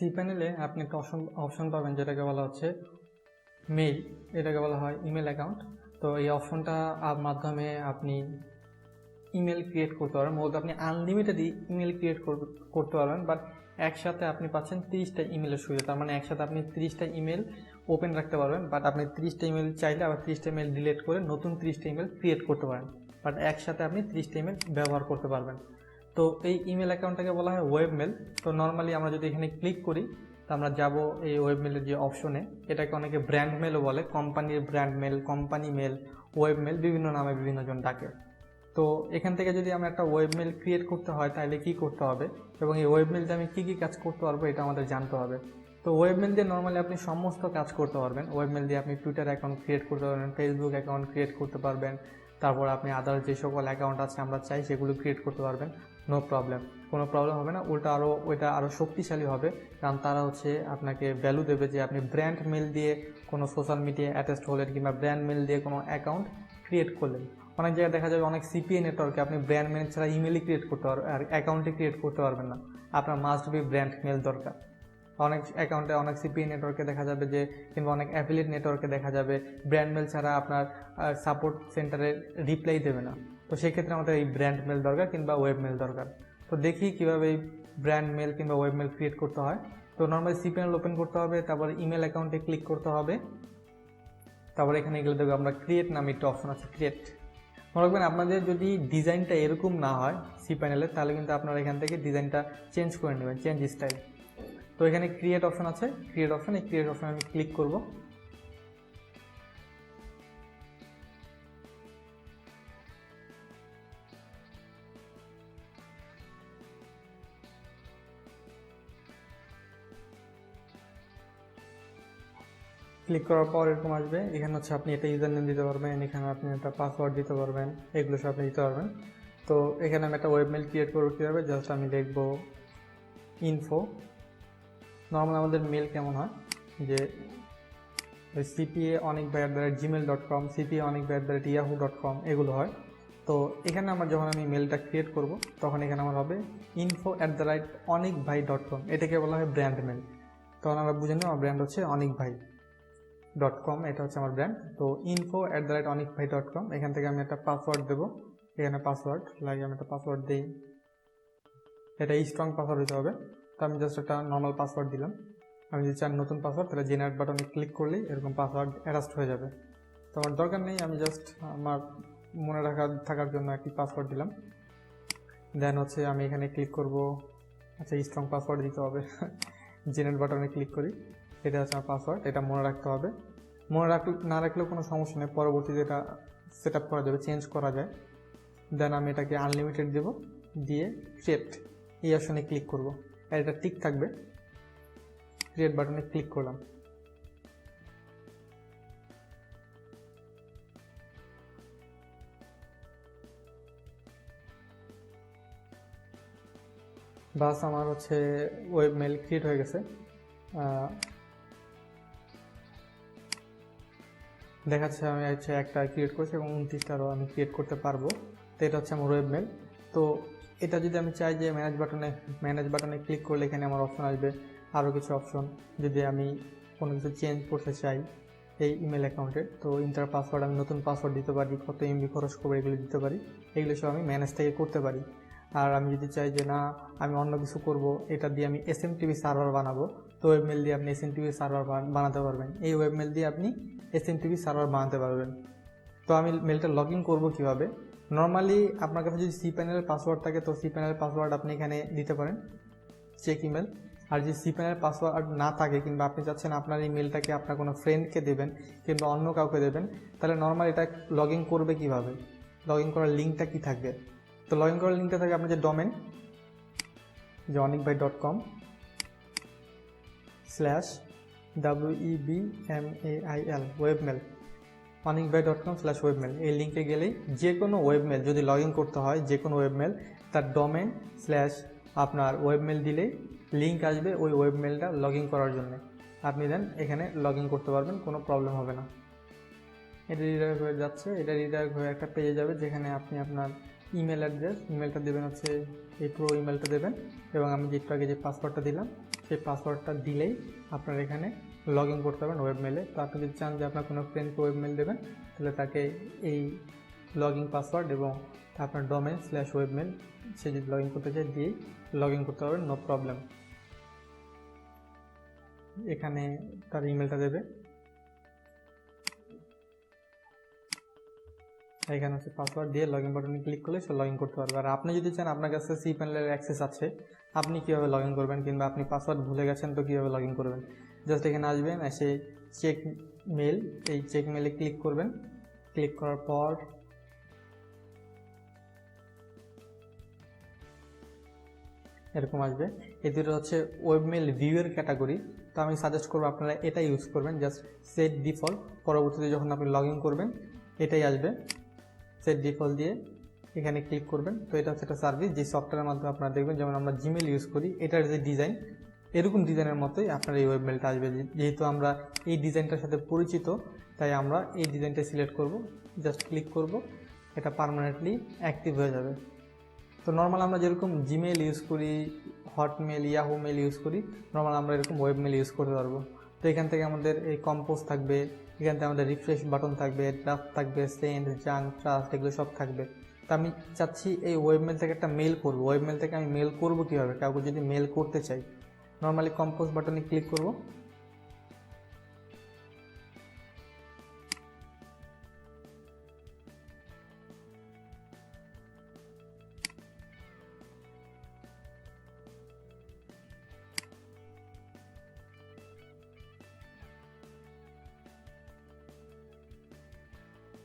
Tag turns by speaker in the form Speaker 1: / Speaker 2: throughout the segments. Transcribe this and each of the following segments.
Speaker 1: C প্যানেলে আপনি একটা অপশন পাবেন যেটাকে বলা হচ্ছে মেইল, এটাকে বলা হয় ইমেল অ্যাকাউন্ট। তো এই অপশনটা মাধ্যমে আপনি ইমেল ক্রিয়েট করতে পারবেন। মূলত আপনি আনলিমিটেড ইমেল ক্রিয়েট করতে পারবেন, বাট একসাথে আপনি পাচ্ছেন 30টা ইমেলের সুবিধা। তার মানে একসাথে আপনি 30টা ইমেল ওপেন রাখতে পারবেন, বাট আপনি 30টা ইমেল চাইলে আবার 30টা ইমেল ডিলিট করে নতুন 30টা ইমেল ক্রিয়েট করতে পারেন, বাট একসাথে আপনি 30টা ইমেল ব্যবহার করতে পারবেন। তো এই ইমেল অ্যাকাউন্টটাকে বলা হয় ওয়েবমেল। তো নর্মালি আমরা যদি এখানে ক্লিক করি, তো আমরা যাব এই ওয়েবমেলের যে অপশনে, এটাকে অনেকে ব্র্যান্ড মেলও বলে, কোম্পানির brand mail, company mail, webmail, বিভিন্ন নামে বিভিন্ন জন ডাকে। তো এখান থেকে যদি আমরা একটা ওয়েবমেল ক্রিয়েট করতে হয় তাহলে কি করতে হবে, এবং এই ওয়েবমেল দিয়ে আমি কী কী কাজ করতে পারবো এটা আমাদের জানতে হবে। তো ওয়েবমেল দিয়ে নর্মালি আপনি সমস্ত কাজ করতে পারবেন। ওয়েবমেল দিয়ে আপনি টুইটার অ্যাকাউন্ট ক্রিয়েট করতে পারবেন, ফেসবুক অ্যাকাউন্ট ক্রিয়েট করতে পারবেন, তারপর আপনি আদার যে সকল অ্যাকাউন্ট আছে আমরা চাই সেগুলো ক্রিয়েট করতে পারবেন, নো প্রবলেম, কোনো প্রবলেম হবে না। উল্টা ওইটা আরও শক্তিশালী হবে, কারণ তারা আপনাকে ভ্যালু দেবে যে আপনি ব্র্যান্ড মেল দিয়ে কোনো সোশ্যাল মিডিয়ায় অ্যাটাচড হলেন কিংবা ব্র্যান্ড মেল দিয়ে কোনো অ্যাকাউন্ট ক্রিয়েট করলেন। অনেক জায়গায় দেখা যাবে অনেক সিপিএ নেটওয়ার্কে আপনি ব্র্যান্ড মেল ছাড়া ইমেলই ক্রিয়েট করতে পারবেন, আর অ্যাকাউন্টে ক্রিয়েট করতে পারবেন না, আপনার মাস্ট বি ব্র্যান্ড মেল দরকার। অনেক অ্যাকাউন্টে অনেক সিপিএ নেটওয়ার্কে দেখা যাবে যে, কিংবা অনেক অ্যাফিলিয়েট নেটওয়ার্কে দেখা যাবে ব্র্যান্ড মেল ছাড়া আপনার সাপোর্ট সেন্টারে রিপ্লাই দেবে না। তো সেক্ষেত্রে আমাদের এই ব্র্যান্ড মেল দরকার কিংবা ওয়েব মেল দরকার। তো দেখি কীভাবে এই ব্র্যান্ড মেল কিংবা ওয়েব মেল ক্রিয়েট করতে হয়। তো নর্মালি সিপিএল ওপেন করতে হবে, তারপর ইমেল অ্যাকাউন্টে ক্লিক করতে হবে, তারপর এখানে গেলে দেখবো আমরা ক্রিয়েট নামে একটা অপশন আছে, ক্রিয়েট। মনে রাখবেন আপনাদের যদি ডিজাইনটা এরকম না হয় সি প্যানেলে, তাহলে কিন্তু আপনারা এখান থেকে ডিজাইনটা চেঞ্জ করে নেবেন, চেঞ্জ স্টাইল। তো এখানে ক্রিয়েট অপশন আছে, ক্রিয়েট অপশন, এই ক্রিয়েট অপশন আমি ক্লিক করব। ক্লিক করার পর এরকম আসবে, এখানে আপনি এটা ইউজার নেম দিতে পারবেন, এখানে আপনি একটা পাসওয়ার্ড দিতে পারবেন, এগুলো সব আপনি দিতে পারবেন। তো এখানে আমি একটা ওয়েবমেল ক্রিয়েট করবো কীভাবে, জাস্ট আমি দেখবো ইনফো। নর্মাল আমাদের মেল কেমন হয় যে cpa@gmail.com, cpa@yahoo.com এগুলো হয়। তো এখানে আমার যখন আমি মেলটা ক্রিয়েট করব তখন এখানে আমার হবে info@onikbhai.com, এটাকে বলা হয় ব্র্যান্ড মেল। তখন আমরা বুঝে নিই আমার ব্র্যান্ড হচ্ছে onikbhai.com, এটা হচ্ছে আমার ব্র্যান্ড। তো info@onikbhai.com, এখান থেকে আমি একটা পাসওয়ার্ড দেবো, এখানে পাসওয়ার্ড লাগে, আমি একটা পাসওয়ার্ড দিই, এটা স্ট্রং পাসওয়ার্ড দিতে হবে। তো আমি জাস্ট একটা নর্মাল পাসওয়ার্ড দিলাম। আমি যদি চান নতুন পাসওয়ার্ড, তাহলে জেনারেট বাটনে ক্লিক করলেই এরকম পাসওয়ার্ড অ্যাটাচড হয়ে যাবে। তো আমার দরকার নেই, আমি জাস্ট আমার মনে থাকার জন্য একটি পাসওয়ার্ড দিলাম। দেন আমি এখানে ক্লিক করব, আচ্ছা স্ট্রং পাসওয়ার্ড দিতে হবে জেনারেট বাটনে ক্লিক করি, এটা হচ্ছে আমার পাসওয়ার্ড, এটা মনে রাখতে হবে। মনে না রাখলেও কোনো সমস্যা নেই, পরবর্তীতে এটা সেট আপ করা যাবে, চেঞ্জ করা যায়। দেন আমি এটাকে আনলিমিটেড দেব, দিয়ে ক্রিয়েট এই অপশনে ক্লিক করব, আর এটা টিক থাকবে। ক্রিয়েট বাটনে ক্লিক করলাম, বাস আমার ওয়েব মেল ক্রিয়েট হয়ে গেছে। দেখাচ্ছে আমি একটা ক্রিয়েট করেছি এবং 29টারও আমি ক্রিয়েট করতে পারবো। তো এটা হচ্ছে আমার ওয়েব মেল। তো এটা যদি আমি চাই যে ম্যানেজ বাটনে ক্লিক করলে এখানে আমার অপশন আসবে, আরও কিছু অপশন। যদি আমি কোনো কিছু চেঞ্জ করতে চাই এই ইমেল অ্যাকাউন্টে, তো ইন্টার পাসওয়ার্ড, আমি নতুন পাসওয়ার্ড দিতে পারি, কত এমবি খরচ করবো এগুলো দিতে পারি, এগুলো সব আমি ম্যানেজ থেকে করতে পারি। আর আমি যদি চাই যে না আমি অন্য কিছু করব, এটা দিয়ে আমি এসএমটিপি সার্ভার বানাবো, তো ওয়েবমেল দিয়ে আপনি এসএমটিপি সার্ভার বানাতে পারবেন, এই ওয়েবমেল দিয়ে আপনি এসএমটিপি সার্ভার বানাতে পারবেন। তো আমি মেলটা লগ ইন করবো কীভাবে, নর্মালি আপনার কাছে যদি সি প্যানেলের পাসওয়ার্ড থাকে তো সি প্যানেলের পাসওয়ার্ড আপনি এখানে দিতে পারেন, চেক ইমেল। আর যদি সি প্যানেলের পাসওয়ার্ড না থাকে কিংবা আপনি চাচ্ছেন আপনার এই মেলটাকে আপনার কোনো ফ্রেন্ডকে দেবেন কিংবা অন্য কাউকে দেবেন, তাহলে নর্মাল এটা লগ ইন করবে কীভাবে, লগ ইন করার লিঙ্কটা কী থাকবে। তো লগ ইন করার লিঙ্কটা থাকে আপনার যে ডোমেন, যে onikbhai.com/webmail ওয়েবমেল, onikbhai.com/webmail, এই লিঙ্কে গেলেই যে কোনো ওয়েবমেল যদি লগ ইন করতে হয়, যে কোনো ওয়েবমেল তার ডোমেন আপনার ওয়েবমেল দিলেই লিঙ্ক আসবে ওই ওয়েবমেলটা লগ ইন করার জন্য। আপনি দেন এখানে লগ ইন করতে পারবেন, কোনো প্রবলেম হবে না। এটা রিডাইরেক্ট হয়ে যাচ্ছে, এটা রিডাইরেক্ট হয়ে একটা পেজে যাবে যেখানে আপনি আপনার ইমেল অ্যাড্রেস, ইমেলটা দেবেন হচ্ছে এই পুরো ইমেলটা দেবেন, এবং আমি যে একটু আগে যে পাসওয়ার্ডটা দিলাম সেই পাসওয়ার্ডটা দিলেই আপনার এখানে লগ ইন করতে পারবেন ওয়েবমেলে। তো আপনি যদি চান যে আপনার কোনো ফ্রেন্ডকে ওয়েবমেল দেবেন, তাহলে তাকে এই লগ ইন পাসওয়ার্ড এবং আপনার ডোমেন/ওয়েবমেল সে যদি লগ ইন করতে চায় দিয়েই লগ ইন করতে পারবেন, নো প্রবলেম। এখানে তার ইমেলটা দেবে, এখানে হচ্ছে পাসওয়ার্ড দিয়ে লগ ইন বাটনে ক্লিক করলে সে লগ ইন করতে পারবে। আর আপনি যদি চান আপনার কাছে cPanel-এর অ্যাক্সেস আছে, আপনি কীভাবে লগ ইন করবেন, কিংবা আপনি পাসওয়ার্ড ভুলে গেছেন তো কীভাবে লগ ইন করবেন, জাস্ট এখানে আসবেন, এসে চেক মেল, এই চেক মেলে ক্লিক করবেন। ক্লিক করার পর এরকম আসবে। এই দুটো হচ্ছে ওয়েবমেল ভিউয়ের ক্যাটাগরি। তো আমি সাজেস্ট করবো আপনারা এটা ইউজ করবেন, জাস্ট সেট ডিফল্ট। পরবর্তীতে যখন আপনি লগ ইন করবেন এটাই আসবে, সেট ডিফল্ট দিয়ে এখানে ক্লিক করবেন। তো এটা হচ্ছে একটা সার্ভিস যে সফটওয়্যারের মাধ্যমে আপনারা দেখবেন, যেমন আমরা জিমেল ইউজ করি, এটার যে ডিজাইন এরকম ডিজাইনের মতোই আপনার এই ওয়েবমেলটা আসবে। যেহেতু আমরা এই ডিজাইনটার সাথে পরিচিত, তাই আমরা এই ডিজাইনটা সিলেক্ট করব, জাস্ট ক্লিক করব, এটা পার্মানেন্টলি অ্যাক্টিভ হয়ে যাবে। তো নর্মাল আমরা যেরকম জিমেল ইউজ করি, হটমেল, ইয়াহু মেল ইউজ করি, নর্মাল আমরা এরকম ওয়েবমেল ইউজ করতে পারবো। তো এখান থেকে আমাদের এই কম্পোজ থাকবে, এখান থেকে আমাদের রিফ্রেশ বাটন থাকবে, ড্রাফট থাকবে, সেন্ড, জাঙ্ক, ট্রাস্ট, এগুলো সব থাকবে। তো আমি চাচ্ছি এই ওয়েবমেল থেকে একটা মেল করব। ওয়েবমেল থেকে আমি মেল করব কীভাবে, কাউকে যদি মেল করতে চাই, নর্মালি কম্পোজ বাটনে ক্লিক করব।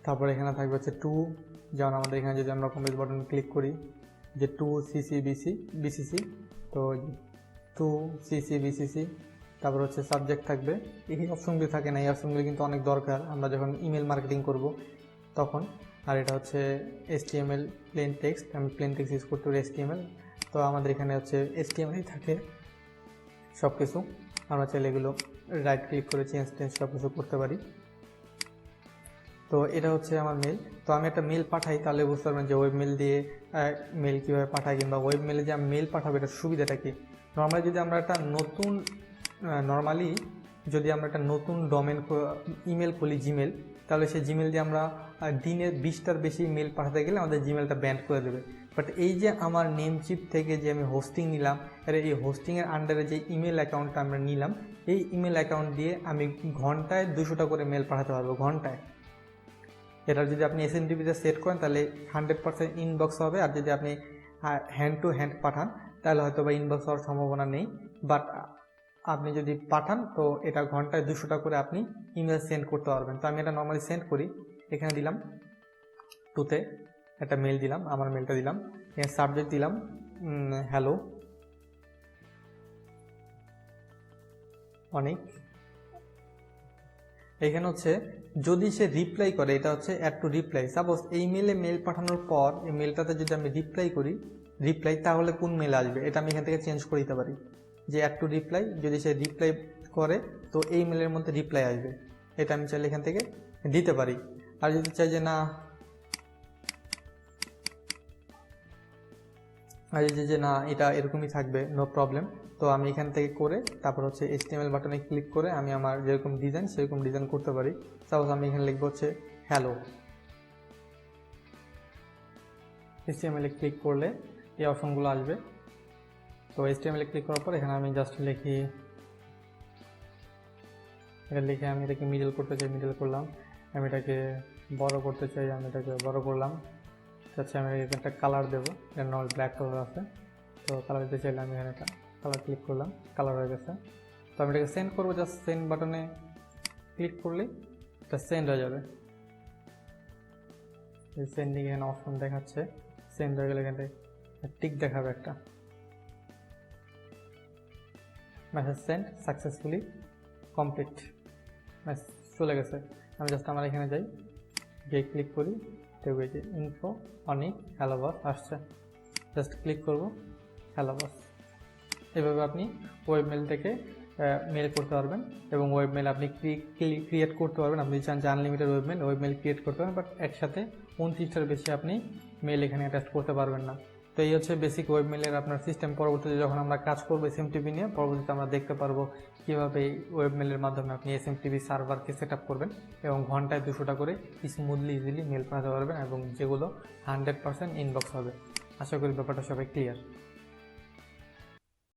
Speaker 1: তারপর এখানে থাকবে হচ্ছে টু, যেমন আমাদের এখানে যদি আমরা কম্পোজ বাটনে ক্লিক করি যে টু বিসিসি, তো টু বিসিসি। তারপর হচ্ছে সাবজেক্ট থাকবে, এই অপশনগুলি থাকে না, এই অপশনগুলি কিন্তু অনেক দরকার আমরা যখন ইমেল মার্কেটিং করব তখন। আর এটা হচ্ছে HTML প্লেন টেক্সট, আমি প্লেন টেক্সট ইউজ করতে পারি HTML। তো আমাদের এখানে হচ্ছে HTML থাকে সব কিছু, আমরা চাইলে এগুলো রাইট ক্লিক করে চেঞ্জ সব কিছু করতে পারি। তো এটা হচ্ছে আমার মেল। তো আমি একটা মেল পাঠাই, তাহলে বুঝতে পারবেন যে ওয়েব মেল দিয়ে মেল কীভাবে পাঠাই, কিংবা ওয়েব মেলে যে আমি মেল পাঠাবো এটার সুবিধাটা কী। নর্মালি যদি আমরা একটা নতুন ডোমেন ইমেল খুলি জিমেল, তাহলে সেই জিমেল দিয়ে আমরা দিনে 20টার বেশি মেল পাঠাতে গেলে আমাদের জিমেলটা ব্যান করে দেবে। বাট এই যে আমার নেম চিপ থেকে যে আমি হোস্টিং নিলাম, আর এই হোস্টিংয়ের আন্ডারে যে ইমেল অ্যাকাউন্টটা আমরা নিলাম, এই ইমেল অ্যাকাউন্ট দিয়ে আমি ঘন্টায় 200টা করে মেল পাঠাতে পারবো, ঘন্টায়। এটা যদি আপনি SMTP-তে সেট করেন তাহলে 100% ইনবক্স হবে, আর যদি আপনি হ্যান্ড টু হ্যান্ড পাঠান তাহলে হয়তো বা ইনবক্স হওয়ার সম্ভাবনা নেই। বাট আপনি যদি পাঠান তো এটা ঘন্টায় 200টা করে আপনি ইমেল সেন্ড করতে পারবেন। তো আমি এটা নর্মালি সেন্ড করি, এখানে দিলাম টুতে একটা মেল দিলাম, আমার মেলটা দিলাম, এখানে সাবজেক্ট দিলাম হ্যালো অনেক। এখানে হচ্ছে যদি সে রিপ্লাই করে, এটা হচ্ছে অ্যাড টু রিপ্লাই। সাপোজ এই মেল পাঠানোর পর এই মেলটাতে যদি আমি রিপ্লাই করি, তাহলে কোন মেল আসবে এটা আমি এখান থেকে চেঞ্জ করে দিতে পারি, যে অ্যাড টু রিপ্লাই, যদি সে রিপ্লাই করে তো এই মেলের মধ্যে রিপ্লাই আসবে, এটা আমি চাইলে এখান থেকে দিতে পারি। আর যদি চাই যে না, এটা এরকমই থাকবে, নো প্রবলেম। তো আমি এখান থেকে করে তারপর হচ্ছে HTML বাটনে ক্লিক করে আমি আমার যেরকম ডিজাইন সেরকম ডিজাইন করতে পারি। সাপোজ আমি এখানে লিখবো হচ্ছে হ্যালো, HTML-এ ক্লিক করলে এই অপশনগুলো আসবে। তো HTML-এ ক্লিক করার পর এখানে আমি জাস্ট লিখে আমি এটাকে মিডল করতে চাই, মিডল করলাম। আমি এটাকে বড় করতে চাই, আমি এটাকে বড় করলাম। আচ্ছা, আমি একটা কালার দেবো, এটা নর্মাল ব্ল্যাক কালার আছে, তো কালার দিতে চাইলে আমি এখানে একটা কালার ক্লিক করলাম, কালার হয়ে গেছে। তো আমি এটাকে সেন্ড করবো, জাস্ট সেন্ড বাটনে ক্লিক করলেই এটা সেন্ড হয়ে যাবে। এই সেন্ডিং এখানে অপশন দেখাচ্ছে, সেন্ড হয়ে গেলে এখানে টিক দেখাবে একটা, message send successfully complete, message চলে গেছে। আমি জাস্ট আমার এখানে যাই, গিয়ে ক্লিক করি, দেখবে যে ইনফো অনেক হ্যালো বস আসছে, জাস্ট ক্লিক করব হ্যালো বস। এভাবে আপনি ওয়েবমেল থেকে মেল করতে পারবেন এবং ওয়েব মেল আপনি ক্রিয়েট করতে পারবেন। আপনি চান যে আনলিমিটেড ওয়েব মেল ক্রিয়েট করতে পারবেন, বাট একসাথে 29টার বেশি আপনি মেল এখানে অ্যাটাচ করতে পারবেন না। তো এই হচ্ছে বেসিক ওয়েব মেলের আপনার সিস্টেম। পরবর্তীতে যখন আমরা কাজ করবো এসএমটিপি নিয়ে, পরবর্তীতে আমরা দেখতে পারবো কীভাবে ওয়েব মেলের মাধ্যমে আপনি এসএমটিপি সার্ভারকে সেট আপ করবেন এবং ঘন্টায় 200টা করে স্মুথলি ইজিলি মেল পাঠাতে পারবেন এবং যেগুলো 100% ইনবক্স হবে। আশা করি ব্যাপারটা সবাই ক্লিয়ার।